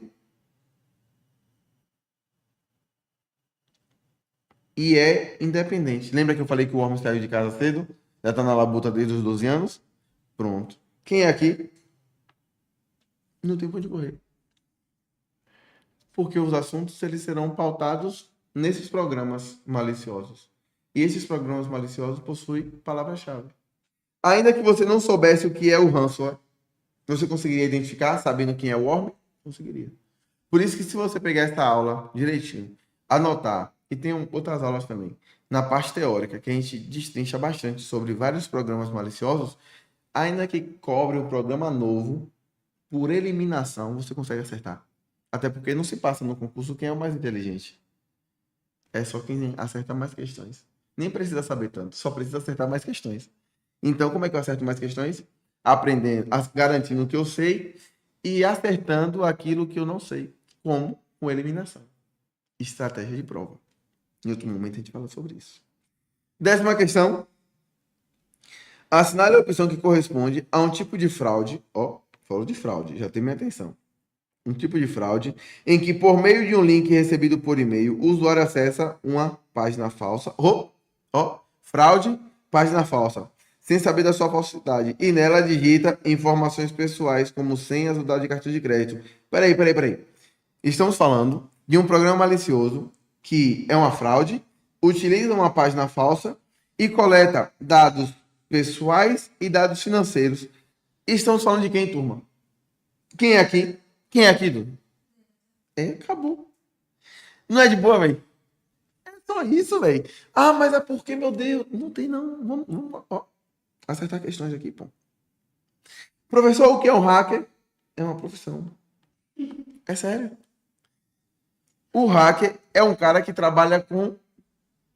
e é independente. Lembra que eu falei que o Worms saiu de casa cedo? Já tá na labuta desde os 12 anos? Pronto. Quem é aqui? Não tem pra onde correr. Porque os assuntos eles serão pautados nesses programas maliciosos. E esses programas maliciosos possuem palavra-chave. Ainda que você não soubesse o que é o ransomware, você conseguiria identificar sabendo quem é o worm? Conseguiria. Por isso que se você pegar essa aula direitinho, anotar, e tem outras aulas também, na parte teórica, que a gente destrincha bastante sobre vários programas maliciosos, ainda que cobre um programa novo, por eliminação, você consegue acertar. Até porque não se passa no concurso quem é o mais inteligente. É só quem acerta mais questões. Nem precisa saber tanto, só precisa acertar mais questões. Então, como é que eu acerto mais questões? Aprendendo, garantindo o que eu sei e acertando aquilo que eu não sei. Como? Com eliminação. Estratégia de prova. Em outro momento a gente fala sobre isso. 10ª questão. Assinale a opção que corresponde a um tipo de fraude. Ó, falou de fraude, já tem minha atenção. Um tipo de fraude em que, por meio de um link recebido por e-mail, o usuário acessa uma página falsa. Fraude, página falsa, sem saber da sua falsidade. E nela digita informações pessoais, como senhas ou dados de cartão de crédito. Peraí. Estamos falando de um programa malicioso que é uma fraude, utiliza uma página falsa e coleta dados pessoais e dados financeiros. Estamos falando de quem, turma? Quem é aqui? Quem é aqui, Dudu? Acabou. Não é de boa, velho? É só isso, velho. Ah, mas é porque, meu Deus, não tem não. Vamos acertar questões aqui, pô. Professor, o que é um hacker? É uma profissão. É sério. O hacker é um cara que trabalha com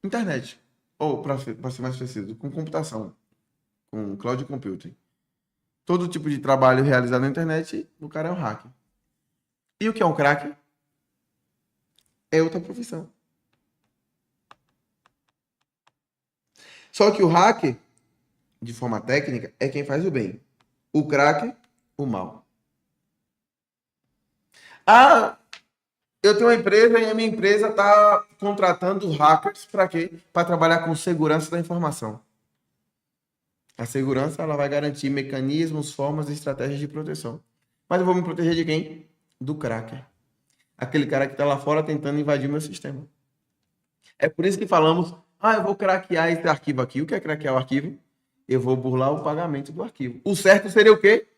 internet. Ou, para ser mais preciso, com computação. Com cloud computing. Todo tipo de trabalho realizado na internet, o cara é um hacker. E o que é um cracker? É outra profissão. Só que o hacker, de forma técnica, é quem faz o bem. O cracker, o mal. Ah, eu tenho uma empresa e a minha empresa está contratando hackers para quê? Para trabalhar com segurança da informação. A segurança ela vai garantir mecanismos, formas e estratégias de proteção. Mas eu vou me proteger de quem? Do cracker. Aquele cara que está lá fora tentando invadir meu sistema. É por isso que falamos, eu vou craquear esse arquivo aqui. O que é craquear o arquivo? Eu vou burlar o pagamento do arquivo. O certo seria o quê?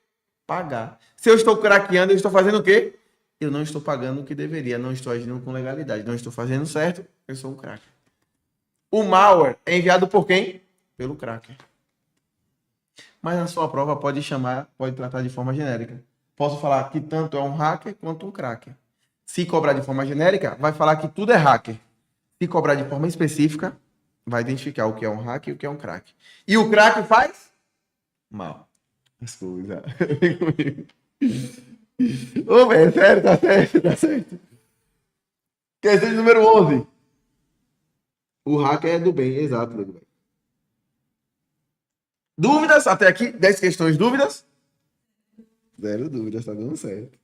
Pagar. Se eu estou craqueando, eu estou fazendo o quê? Eu não estou pagando o que deveria, não estou agindo com legalidade, não estou fazendo certo, eu sou um cracker. O malware é enviado por quem? Pelo cracker. Mas na sua prova pode tratar de forma genérica. Posso falar que tanto é um hacker quanto um cracker. Se cobrar de forma genérica, vai falar que tudo é hacker. Se cobrar de forma específica, vai identificar o que é um hacker e o que é um cracker. E o cracker faz? Mal. Desculpa. Ô, velho, sério, tá certo. Questão de número 11. O hacker é do bem, exato, velho. Dúvidas até aqui? 10 questões, dúvidas? 0 dúvidas, tá dando certo.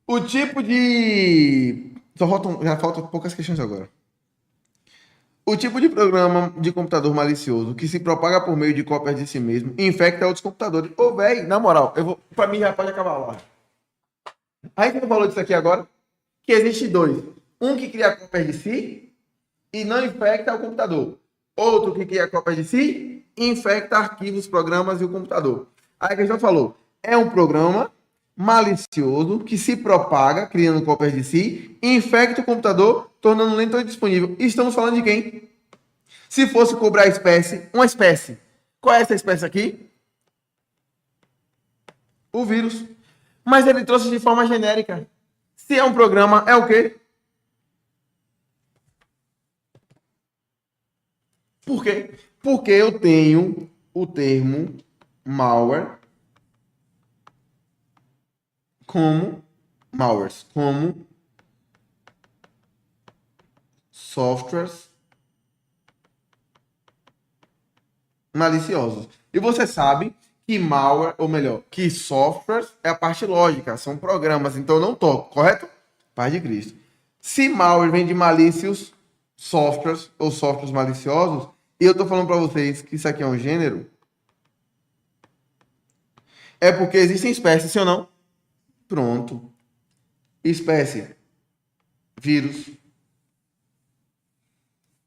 O tipo de... Já faltam poucas questões agora. O tipo de programa de computador malicioso que se propaga por meio de cópias de si mesmo infecta outros computadores. Ô, velho, na moral, pra mim já pode acabar lá. A gente não falou disso aqui agora? Que existe dois. Um que cria cópias de si e não infecta o computador. Outro que cria cópias de si e infecta arquivos, programas e o computador. Aí a questão falou, é um programa malicioso que se propaga, criando cópias de si, e infecta o computador, tornando lento ou indisponível. Estamos falando de quem? Se fosse cobrar uma espécie. Qual é essa espécie aqui? O vírus. Mas ele trouxe de forma genérica. Se é um programa, é o quê? Por quê? Porque eu tenho o termo malware como malwares, como softwares maliciosos. E você sabe que malware, ou melhor, que softwares é a parte lógica, são programas, então eu não toco, correto? Paz de Cristo. Se malware vem de malícios, softwares ou softwares maliciosos, e eu tô falando para vocês que isso aqui é um gênero, é porque existem espécies, sim ou não? Pronto. Espécie: vírus,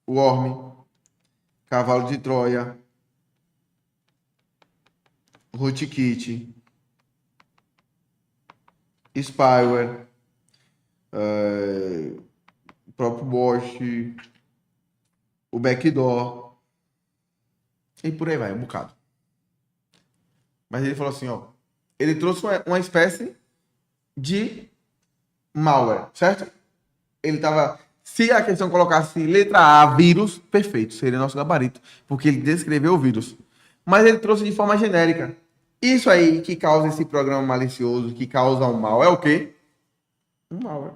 worm, cavalo de Troia, rootkit, spyware, o próprio Bosch, o backdoor, e por aí vai, um bocado. Mas ele falou assim, ó, ele trouxe uma espécie de malware, certo? Ele tava, se a questão colocasse letra A, vírus, perfeito, seria nosso gabarito, porque ele descreveu o vírus. Mas ele trouxe de forma genérica. Isso aí que causa esse programa malicioso, que causa o mal, é o quê? Um malware.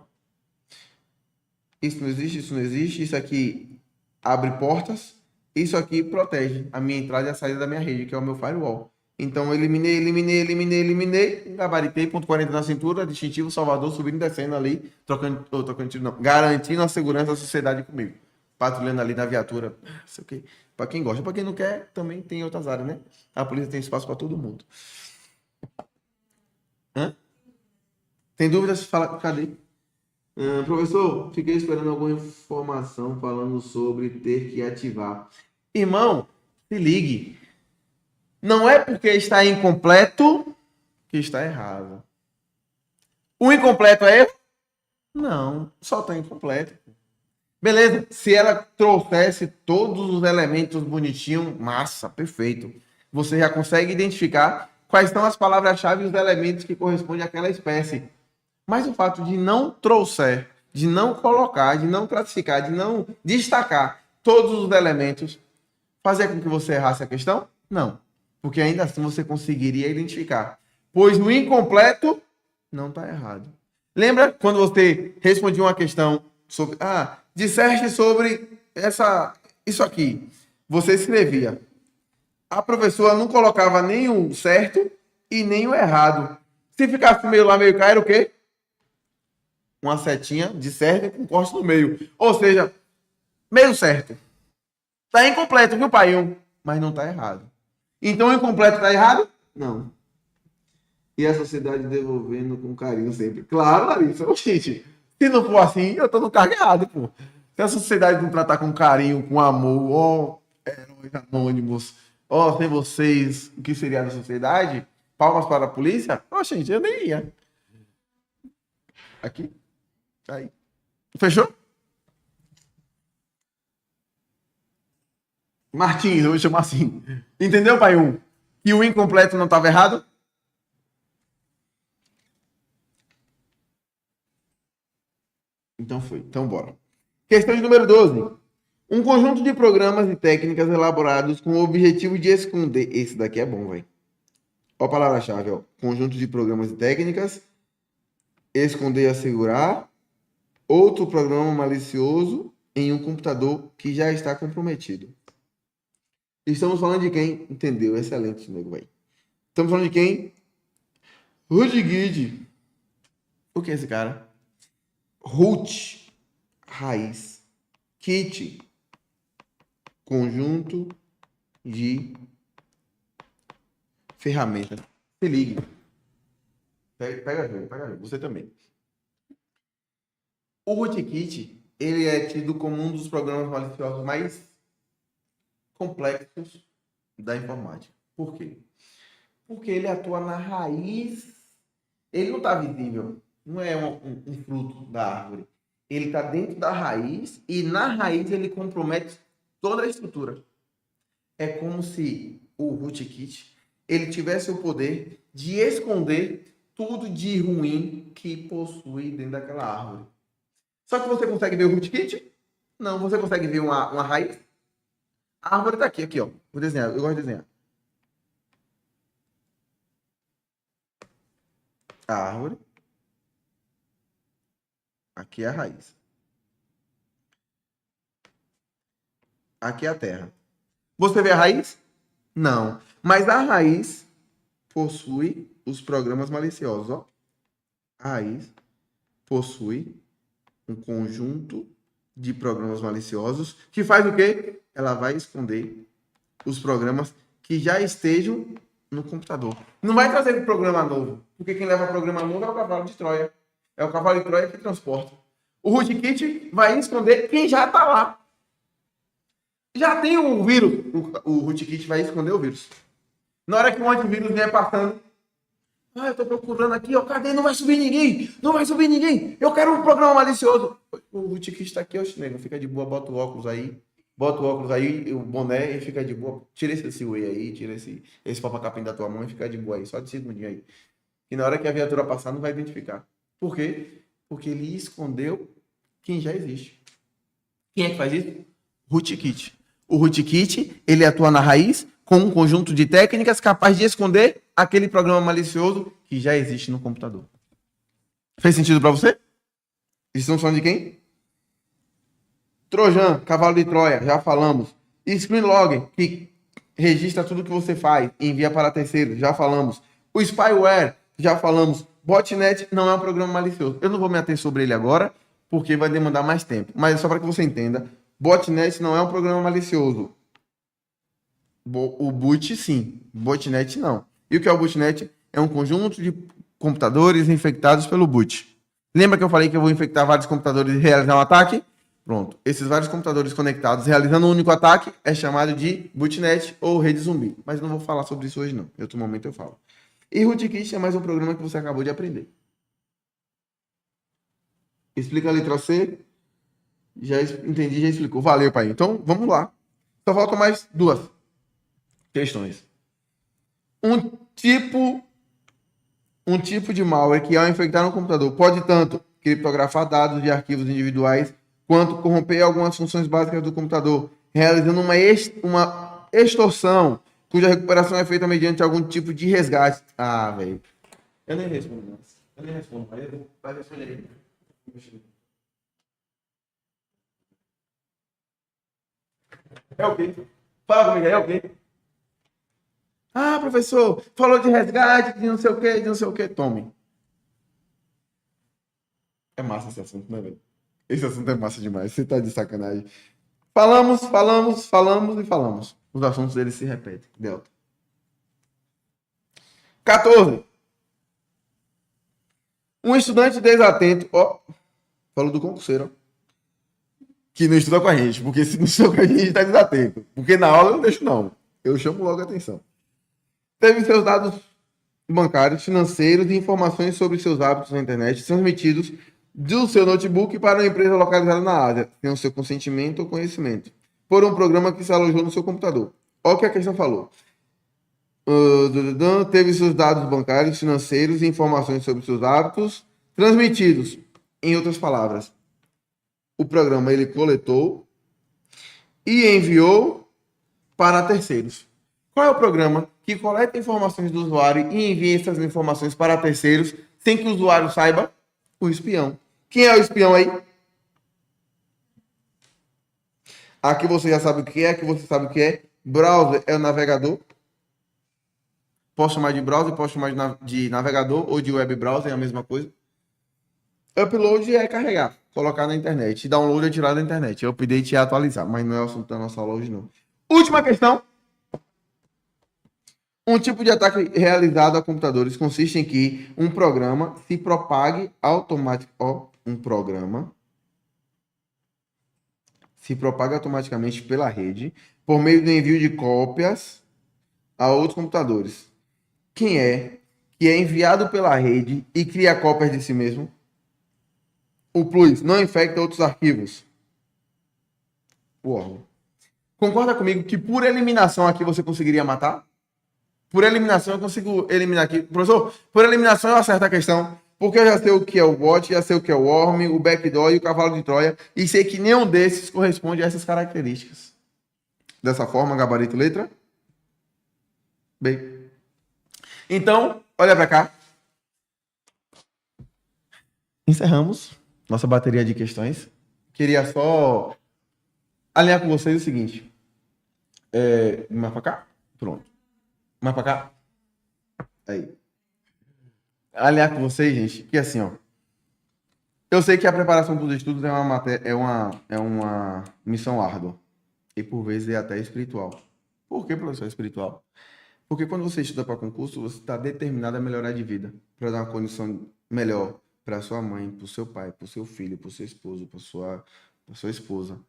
Isso não existe, isso não existe, isso aqui abre portas, isso aqui protege a minha entrada e a saída da minha rede, que é o meu firewall. Então, eliminei, gabaritei, ponto 40 na cintura, distintivo Salvador, subindo e descendo ali, trocando tiro, não, garantindo a segurança da sociedade comigo. Patrulhando ali na viatura, sei o quê. Para quem gosta, para quem não quer, também tem outras áreas, né? A polícia tem espaço para todo mundo. Hã? Tem dúvidas? Fala, cadê? Professor, fiquei esperando alguma informação falando sobre ter que ativar. Irmão, se ligue. Não é porque está incompleto que está errado. O incompleto é erro? Não, só está incompleto. Beleza, se ela trouxesse todos os elementos bonitinho, massa, perfeito. Você já consegue identificar quais são as palavras-chave e os elementos que correspondem àquela espécie. Mas o fato de não trouxer, de não colocar, de não classificar, de não destacar todos os elementos, fazia com que você errasse a questão? Não. Porque ainda assim você conseguiria identificar. Pois no incompleto, não está errado. Lembra quando você respondia uma questão sobre... disseste sobre isso aqui. Você escrevia. A professora não colocava nem o certo e nem o errado. Se ficasse meio lá, meio cá, era o quê? Uma setinha de certo com corte no meio. Ou seja, meio certo. Está incompleto, viu, pai? Mas não está errado. Então o incompleto está errado? Não. E a sociedade devolvendo com carinho sempre. Claro, Larissa. Gente, se não for assim, eu tô no cargo errado, pô. Se a sociedade não tratar com carinho, com amor, ó, heróis anônimos, ó, sem vocês, o que seria da sociedade? Palmas para a polícia? Ó, gente, eu nem ia. Aqui. Aí. Fechou? Martins, eu vou chamar assim. Entendeu, pai? E o incompleto não estava errado? Então foi. Então bora. Questão de número 12. Um conjunto de programas e técnicas elaborados com o objetivo de esconder. Esse daqui é bom, velho. Ó a palavra-chave, ó. Conjunto de programas e técnicas. Esconder e assegurar. Outro programa malicioso em um computador que já está comprometido. Estamos falando de quem? Entendeu? Excelente, nego, velho. Estamos falando de quem? Rudigid. O que é esse cara? Root, raiz. Kit, conjunto de ferramentas. Se ligue. Pega, você também. O rootkit, ele é tido como um dos programas maliciosos mais complexos da informática. Por quê? Porque ele atua na raiz. Ele não está visível. Não é um fruto da árvore. Ele está dentro da raiz e na raiz ele compromete toda a estrutura. É como se o rootkit ele tivesse o poder de esconder tudo de ruim que possui dentro daquela árvore. Só que você consegue ver o rootkit? Não. Você consegue ver uma raiz? A árvore tá aqui, ó. Vou desenhar, eu gosto de desenhar. A árvore. Aqui é a raiz. Aqui é a terra. Você vê a raiz? Não. Mas a raiz possui os programas maliciosos, ó. A raiz possui um conjunto de programas maliciosos que faz o quê? Ela vai esconder os programas que já estejam no computador. Não vai trazer programa novo, porque quem leva programa novo é o cavalo de Troia. É o cavalo de Troia que transporta. O rootkit vai esconder quem já está lá. Já tem o vírus. O rootkit vai esconder o vírus. Na hora que o antivírus vier passando, eu estou procurando aqui, ó, cadê? Não vai subir ninguém! Não vai subir ninguém! Eu quero um programa malicioso. O rootkit está aqui, ó, nego. Fica de boa, bota o óculos aí. Bota o óculos aí, o boné e fica de boa. Tira esse whey aí, tira esse papacapim da tua mão e fica de boa aí. Só de segundinho aí. E na hora que a viatura passar, não vai identificar. Por quê? Porque ele escondeu quem já existe. Quem é que faz isso? Rootkit. O rootkit, ele atua na raiz com um conjunto de técnicas capaz de esconder aquele programa malicioso que já existe no computador. Fez sentido para você? Estamos falando de quem? Trojan, cavalo de Troia, já falamos. Screenlog, que registra tudo que você faz e envia para terceiros, já falamos. O spyware, já falamos. Botnet não é um programa malicioso. Eu não vou me ater sobre ele agora, porque vai demandar mais tempo. Mas só para que você entenda, Botnet não é um programa malicioso. O boot, sim. Botnet, não. E o que é o botnet? É um conjunto de computadores infectados pelo boot. Lembra que eu falei que eu vou infectar vários computadores e realizar um ataque? Pronto. Esses vários computadores conectados realizando um único ataque é chamado de botnet ou rede zumbi. Mas eu não vou falar sobre isso hoje, não. Em outro momento eu falo. E rootkit é mais um programa que você acabou de aprender. Explica a letra C. Já entendi, já explicou. Valeu, pai. Então, vamos lá. Só faltam mais duas questões. Um tipo de malware que, ao infectar um computador, pode tanto criptografar dados de arquivos individuais, quanto corromper algumas funções básicas do computador, realizando uma extorsão, cuja recuperação é feita mediante algum tipo de resgate. Ah, velho. Eu nem respondo, não. Eu nem respondo. Vai responder aí. É o quê? Fala comigo aí, é o quê? Ah, professor, falou de resgate, de não sei o quê, de não sei o quê. Tome. É massa esse assunto, né, velho? Esse assunto é massa demais. Você tá de sacanagem. Falamos. Os assuntos deles se repetem. Delta. 14. Um estudante desatento. Ó, falou do concurseiro, ó. Que não estuda com a gente. Porque se não estuda com a gente, tá desatento. Porque na aula eu não deixo, não. Eu chamo logo a atenção. Teve seus dados bancários, financeiros e informações sobre seus hábitos na internet transmitidos do seu notebook para uma empresa localizada na Ásia, sem o seu consentimento ou conhecimento, por um programa que se alojou no seu computador. Olha o que a questão falou. Teve seus dados bancários, financeiros e informações sobre seus hábitos transmitidos. Em outras palavras, o programa ele coletou e enviou para terceiros. Qual é o programa que coleta informações do usuário e envia essas informações para terceiros sem que o usuário saiba? O espião. Quem é o espião aí? Aqui você já sabe o que é, aqui você sabe o que é. Browser é o navegador. Posso chamar de browser, posso chamar de navegador ou de web browser, é a mesma coisa. Upload é carregar, colocar na internet. Download é tirar da internet. Update é atualizar, mas não é o assunto da nossa aula hoje, não. Última questão. Um tipo de ataque realizado a computadores consiste em que um programa se propague automaticamente pela rede por meio do envio de cópias a outros computadores. Quem é que é enviado pela rede e cria cópias de si mesmo? O plus não infecta outros arquivos. Uau. Concorda comigo que por eliminação aqui você conseguiria matar? Por eliminação eu consigo eliminar aqui. Professor, por eliminação eu acerto a questão. Porque eu já sei o que é o bot, já sei o que é o worm, o backdoor e o cavalo de Troia. E sei que nenhum desses corresponde a essas características. Dessa forma, gabarito, letra? Bem. Então, olha para cá. Encerramos nossa bateria de questões. Queria só alinhar com vocês o seguinte. Mais para cá? Pronto. Mais para cá? Aí. Alinhar com vocês, gente, que assim, ó. Eu sei que a preparação para os estudos é uma missão árdua. E por vezes é até espiritual. Por que, professor, espiritual? Porque quando você estuda para concurso, você está determinado a melhorar de vida. Para dar uma condição melhor para sua mãe, para o seu pai, para o seu filho, para o seu esposo, para sua esposa.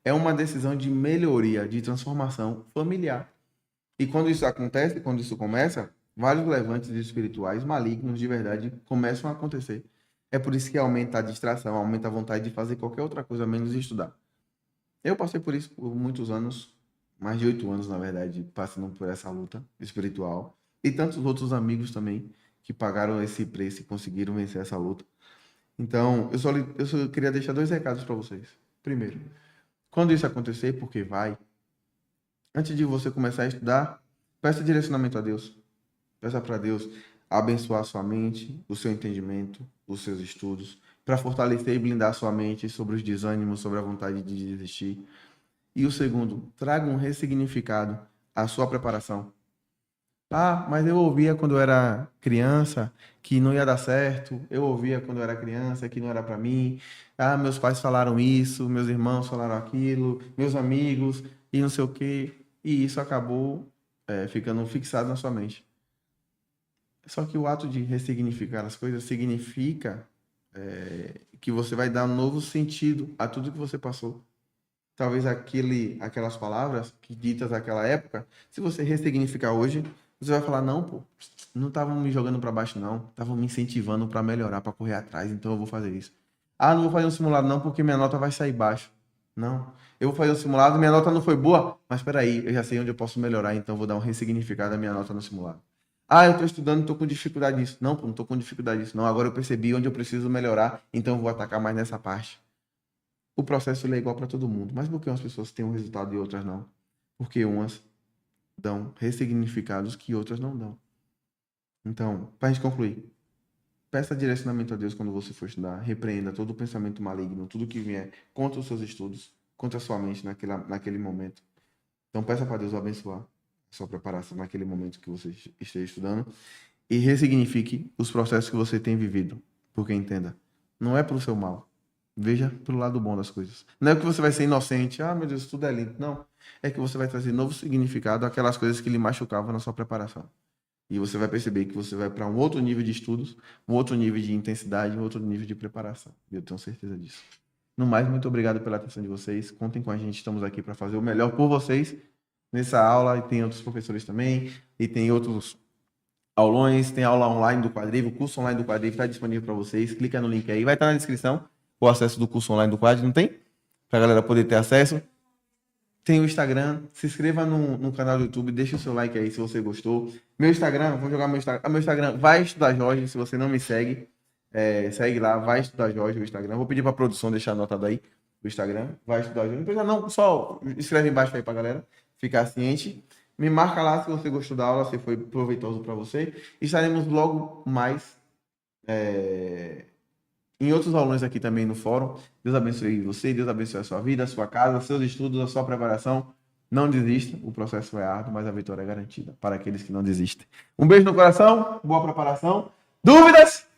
É uma decisão de melhoria, de transformação familiar. E quando isso acontece, quando isso começa, vários levantes espirituais malignos de verdade começam a acontecer. É por isso que aumenta a distração, aumenta a vontade de fazer qualquer outra coisa menos estudar. Eu passei por isso por muitos anos, mais de 8 anos, na verdade, passando por essa luta espiritual. E tantos outros amigos também que pagaram esse preço e conseguiram vencer essa luta. Então, eu só queria deixar 2 recados para vocês. Primeiro, quando isso acontecer, porque vai, antes de você começar a estudar, peça direcionamento a Deus. Peça para Deus abençoar a sua mente, o seu entendimento, os seus estudos, para fortalecer e blindar a sua mente sobre os desânimos, sobre a vontade de desistir. E o segundo, traga um ressignificado à sua preparação. Ah, mas eu ouvia quando eu era criança que não ia dar certo. Eu ouvia quando eu era criança que não era para mim. Ah, meus pais falaram isso, meus irmãos falaram aquilo, meus amigos e não sei o quê. E isso acabou ficando fixado na sua mente. Só que o ato de ressignificar as coisas significa que você vai dar um novo sentido a tudo que você passou. Talvez aquelas palavras que ditas naquela época, se você ressignificar hoje, você vai falar, não, pô, não estavam me jogando para baixo, não. Estavam me incentivando para melhorar, para correr atrás, então eu vou fazer isso. Ah, não vou fazer um simulado não, porque minha nota vai sair baixa. Não. Eu vou fazer um simulado, minha nota não foi boa, mas espera aí, eu já sei onde eu posso melhorar, então eu vou dar um ressignificado à minha nota no simulado. Ah, eu estou estudando, estou com dificuldade nisso. Não, pô, não estou com dificuldade nisso. Não, agora eu percebi onde eu preciso melhorar, então eu vou atacar mais nessa parte. O processo é igual para todo mundo, mas por que umas pessoas têm um resultado e outras não? Porque umas dão ressignificados que outras não dão. Então, para a gente concluir, peça direcionamento a Deus quando você for estudar, repreenda todo o pensamento maligno, tudo que vier contra os seus estudos, contra a sua mente naquele momento. Então, peça para Deus abençoar a sua preparação naquele momento que você esteja estudando e ressignifique os processos que você tem vivido, porque entenda, não é para o seu mal. Veja pelo lado bom das coisas. Não é que você vai ser inocente. Ah, meu Deus, tudo é lindo. Não. É que você vai trazer novo significado àquelas coisas que lhe machucavam na sua preparação. E você vai perceber que você vai para um outro nível de estudos, um outro nível de intensidade, um outro nível de preparação. Eu tenho certeza disso. No mais, muito obrigado pela atenção de vocês. Contem com a gente. Estamos aqui para fazer o melhor por vocês nessa aula. E tem outros professores também. E tem outros aulões. Tem aula online do Quadrivo. O curso online do Quadrivo está disponível para vocês. Clica no link aí. Vai estar na descrição o acesso do curso online do Quad, não tem? Para a galera poder ter acesso. Tem o Instagram, se inscreva no canal do YouTube, deixa o seu like aí se você gostou. Meu Instagram, vou jogar meu Instagram. Meu Instagram, Vai Estudar Jorge, se você não me segue, segue lá, Vai Estudar Jorge, o Instagram. Vou pedir para a produção deixar anotado aí o Instagram, Vai Estudar Jorge. Depois não, só escreve embaixo aí para a galera ficar ciente. Me marca lá se você gostou da aula, se foi proveitoso para você. Estaremos logo mais em outros aulões aqui também no fórum. Deus abençoe você, Deus abençoe a sua vida, a sua casa, seus estudos, a sua preparação. Não desista, o processo é árduo, mas a vitória é garantida para aqueles que não desistem. Um beijo no coração, boa preparação. Dúvidas?